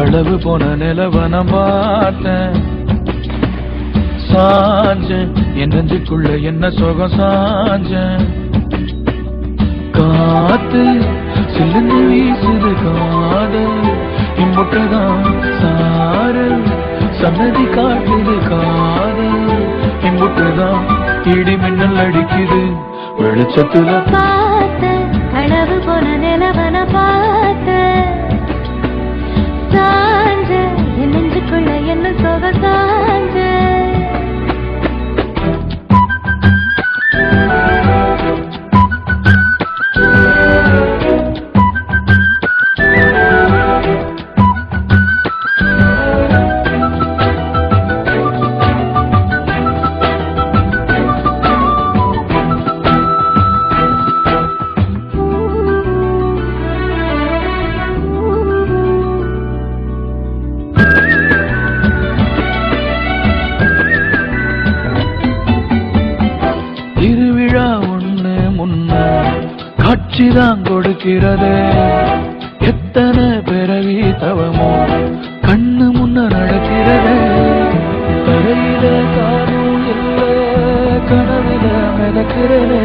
களவு போன நிலவன பார்த்தேன் சாஞ்சேன் என் நெஞ்சுக்குள்ள என்ன சுகம் சாஞ்சேன் காத்து சில்லுன்னு வீசுது காதல் இம்புட்டுதான் சாரு சன்னதி காட்டுது காதல் இம்புட்டுதான் இடி மின்னல் அடிக்குது வெளிச்சத்துல பார்த்த களவு போன நிலவன பார்த்த சாஞ்ச என் நெஞ்சுக்குள்ள என்ன சுக சாஞ்ச திருவிழா ஒண்ணு முன்ன காட்சிதான் கொடுக்கிறது எத்தனை பிறவி தவமோ கண்ணு முன்ன நடக்கிறது கரையில காரும் இல்ல கனவில மிதக்கிறது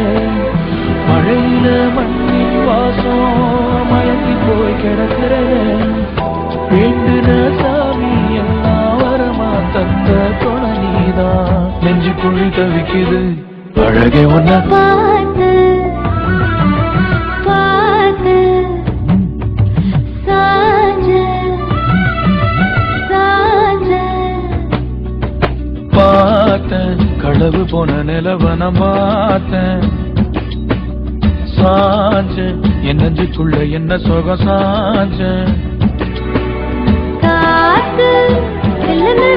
மழையில மண்ணி வாசம் மயங்கி போய் கிடக்கிறது வேண்டுன சாமி எல்லாம் வரமா தந்த துணை நீதான் நெஞ்சு குழி தவிக்குது அழகே ஒன்ன பார்த்து பார்த்து சாஞ்ச சாஞ்ச பார்த்தேன் களவு போன நிலவன பார்த்தேன் சாஞ்சேன் என் நெஞ்சுக்குள்ள என்ன சுகம் சாஞ்சேன் காத்து சில்லுன்னு